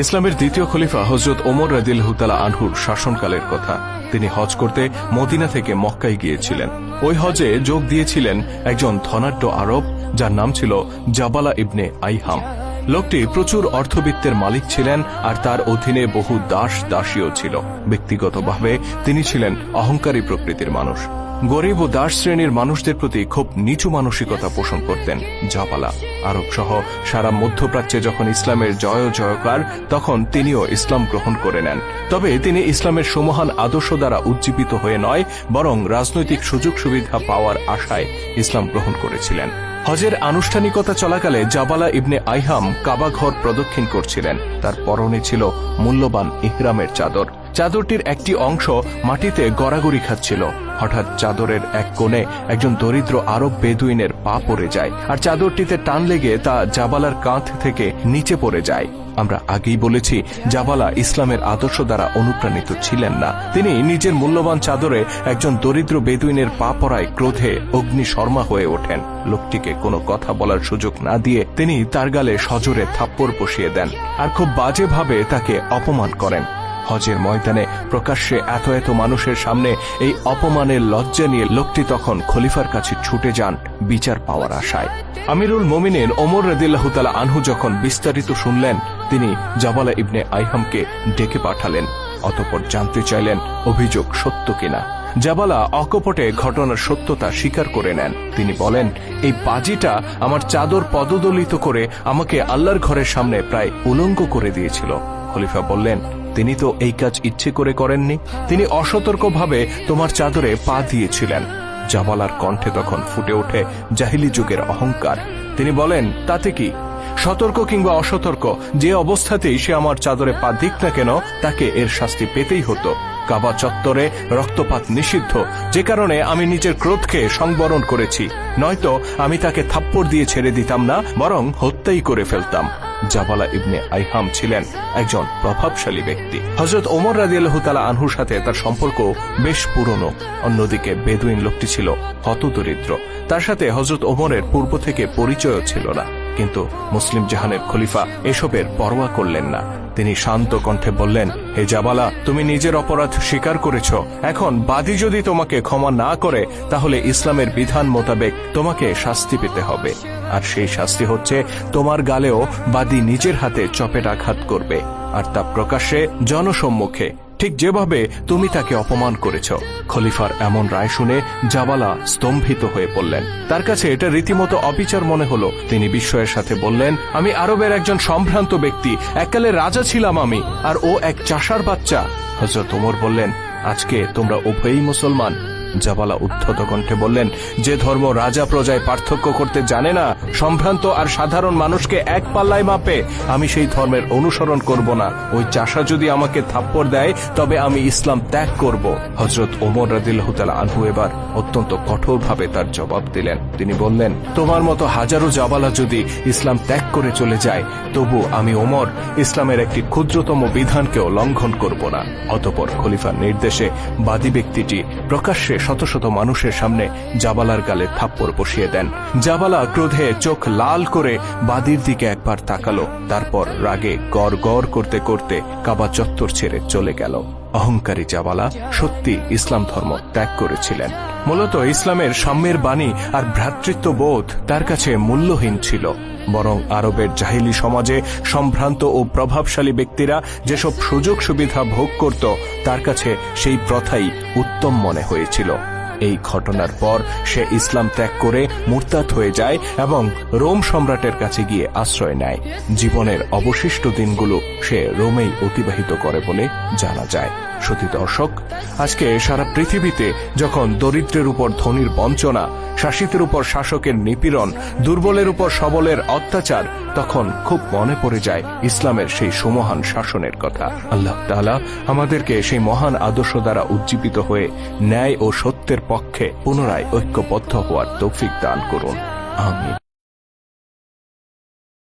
ইসলামের দ্বিতীয় খলিফা হযরত ওমর রাদিয়াল্লাহু তাআলা আনহুর শাসনকালের কথা। তিনি হজ করতে মদিনা থেকে মক্কায় গিয়েছিলেন। ওই হজে যোগ দিয়েছিলেন একজন ধনাঢ্য আরব, যার নাম ছিল জাবালা ইবনে আইহাম। লোকটি প্রচুর অর্থবিত্তের মালিক ছিলেন, আর তার অধীনে বহু দাস দাসীও ছিল। ব্যক্তিগতভাবে তিনি ছিলেন অহংকারী প্রকৃতির মানুষ। গরিব ও দাস শ্রেণীর মানুষদের প্রতি খুব নিচু মানসিকতা পোষণ করতেন জাবালা। আরব সহ সারা মধ্যপ্রাচ্যে যখন ইসলামের জয় জয়কার, তখন তিনিও ইসলাম গ্রহণ করে নেন। তবে তিনি ইসলামের সুমহান আদর্শ দ্বারা উজ্জীবিত হয়ে নয়, বরং রাজনৈতিক সুযোগ সুবিধা পাওয়ার আশায় ইসলাম গ্রহণ করেছিলেন। হজের আনুষ্ঠানিকতা চলাকালে জাবালা ইবনে আইহাম কাবা ঘর প্রদক্ষিণ করছিলেন। তার পরনে ছিল মূল্যবান ইহরামের চাদর। চাদরটির একটি অংশ মাটিতে গড়াগড়ি খাচ্ছিল। হঠাৎ চাদরের এক কোণে একজন দরিদ্র আরব বেদুইনের পা পড়ে যায়, আর চাদরটিতে টান লেগে তা জাবালার কাঁধ থেকে নিচে পড়ে যায়। আমরা আগেই বলেছি, জাবালা ইসলামের আদর্শ দ্বারা অনুপ্রাণিত ছিলেন না। তিনি নিজের মূল্যবান চাদরে একজন দরিদ্র বেদুইনের পা পড়ায় ক্রোধে অগ্নিশর্মা হয়ে ওঠেন। লোকটিকে কোনো কথা বলার সুযোগ না দিয়ে তিনি তার গালে সজোরে থাপ্পড় বসিয়ে দেন, আর খুব বাজেভাবে তাকে অপমান করেন। হজের ময়দানে প্রকাশ্যে এত এত মানুষের সামনে এই অপমানের লজ্জা নিয়ে লোকটি তখন খলিফার কাছে ছুটে যান বিচার পাওয়ার আশায়। আমিরুল মুমিনিন ওমর রাদিয়াল্লাহু তাআলা আনহু যখন বিস্তারিত শুনলেন, তিনি জাবালা ইবনে আইহামকে ডেকে পাঠালেন। অতঃপর জানতে চাইলেন অভিযোগ সত্য কিনা। জাবালা অকপটে ঘটনার সত্যতা স্বীকার করে নেন। তিনি বলেন, এই বাজিটা আমার চাদর পদদলিত করে আমাকে আল্লাহর ঘরের সামনে প্রায় উলঙ্গ করে দিয়েছিল। খলিফা বললেন, তিনি তো এই কাজ ইচ্ছে করে করেননি, তিনি অসতর্কভাবে তোমার চাদরে পা দিয়েছিলেন। জাবালার কণ্ঠে তখন ফুটে ওঠে জাহিলি যুগের অহংকার। তিনি বলেন, তাতে কি? সতর্ক কিংবা অসতর্ক, যে অবস্থাতেই সে আমার চাদরে পা দিক না কেন, তাকে এর শাস্তি পেতেই হতো। কাবা চত্বরে রক্তপাত নিষিদ্ধ, যে কারণে আমি নিজের ক্রোধকে সংবরণ করেছি। নয়তো আমি তাকে থাপ্পড় দিয়ে ছেড়ে দিতাম না, বরং হত্যাই করে ফেলতাম। জাবালা ইবনে আইহাম ছিলেন একজন প্রভাবশালী ব্যক্তি। হযরত ওমর রাদিয়াল্লাহু তাআলা আনহুর সাথে তার সম্পর্ক বেশ পুরনো। অন্যদিকে বেদুইন লোকটি ছিল হতদরিদ্র। তার সাথে হযরত ওমরের পূর্ব থেকে পরিচয়ও ছিল না। কিন্তু মুসলিম জাহানের খলিফা এসবের পরোয়া করলেন না। তিনি শান্ত কণ্ঠে বললেন, হে জাবালা, তুমি নিজের অপরাধ স্বীকার করেছ। এখন বাদী যদি তোমাকে ক্ষমা না করে, তাহলে ইসলামের বিধান মোতাবেক তোমাকে শাস্তি পেতে হবে। আর সেই শাস্তি হচ্ছে, তোমার গালেও বাদী নিজের হাতে চপেটাঘাত করবে, আর তা প্রকাশ্যে জনসম্মুখে, ঠিক যেভাবে তুমি তাকে অপমান করেছ। খলিফার এমন রায় শুনে জাবালা স্তম্ভিত হয়ে পড়লেন। তার কাছে এটা রীতিমতো অবিচার মনে হলো। তিনি বিস্ময়ের সাথে বললেন, আমি আরবের একজন সম্ভ্রান্ত ব্যক্তি, এককালে রাজা ছিলাম আমি, আর ও এক চাষার বাচ্চা। হযরত ওমর বললেন, আজকে তোমরা উভয়ই মুসলমান। জাবালা উদ্ধত কণ্ঠে বললেন, যে ধর্ম রাজা প্রজায় পার্থক্য করতে জানে না, সম্ভ্রান্ত আর সাধারণ মানুষকে এক পাল্লায় মাপে, আমি সেই ধর্মের অনুসরণ করব না। ওই চাষা যদি আমাকে থাপ্পড় দেয়, তবে আমি ইসলাম ত্যাগ করব। হযরত ওমর রাদিয়াল্লাহু তাআলা আনহু এবার অত্যন্ত কঠোরভাবে তার জবাব দিলেন। তিনি বললেন, তোমার মতো হাজারো জাবালা যদি ইসলাম ত্যাগ করে চলে যায়, তবু আমি ওমর ইসলামের একটি ক্ষুদ্রতম বিধানকেও লঙ্ঘন করব না। অতঃপর খলিফার নির্দেশে বাদী ব্যক্তিটি প্রকাশ্যে শত শত মানুষের সামনে জাবালার গালে থাপ্পড় বসিয়ে দেন। জাবালা ক্রোধে চোখ লাল করে বাদীর দিকে একবার তাকালো, তারপর রাগে গড় গড় করতে করতে কাবা চত্বর ছেড়ে চলে গেল। অহংকারী জাবালা সত্যি ইসলাম ধর্ম ত্যাগ করেছিলেন। মূলত ইসলামের সাম্যের বাণী আর ভ্রাতৃত্ববোধ তার কাছে মূল্যহীন ছিল। বরং আরবের জাহিলি সমাজে সম্ভ্রান্ত ও প্রভাবশালী ব্যক্তিরা যেসব সুযোগ সুবিধা ভোগ করত, তার কাছে সেই প্রথাই উত্তম মনে হয়েছিল। এই ঘটনার পর সে ইসলাম ত্যাগ করে মুরতাদ হয়ে যায় এবং রোম সম্রাটের কাছে গিয়ে আশ্রয় নেয়। জীবনের অবশিষ্ট দিনগুলো সে রোমেই অতিবাহিত করে বলে জানা যায়। সতী দর্শক, আজকে সারা পৃথিবীতে যখন দরিদ্রের উপর ধনীর বঞ্চনা, শাসিতের উপর শাসকের নিপীড়ন, দুর্বলের উপর সবলের অত্যাচার, তখন খুব মনে পড়ে যায় ইসলামের সেই সুমহান শাসনের কথা। আল্লাহ তাআলা আমাদেরকে সেই মহান আদর্শ দ্বারা উজ্জীবিত হয়ে ন্যায় ও সত্যের পক্ষে পুনরায় ঐক্যবদ্ধ হওয়ার তৌফিক দান করুন। আমিন।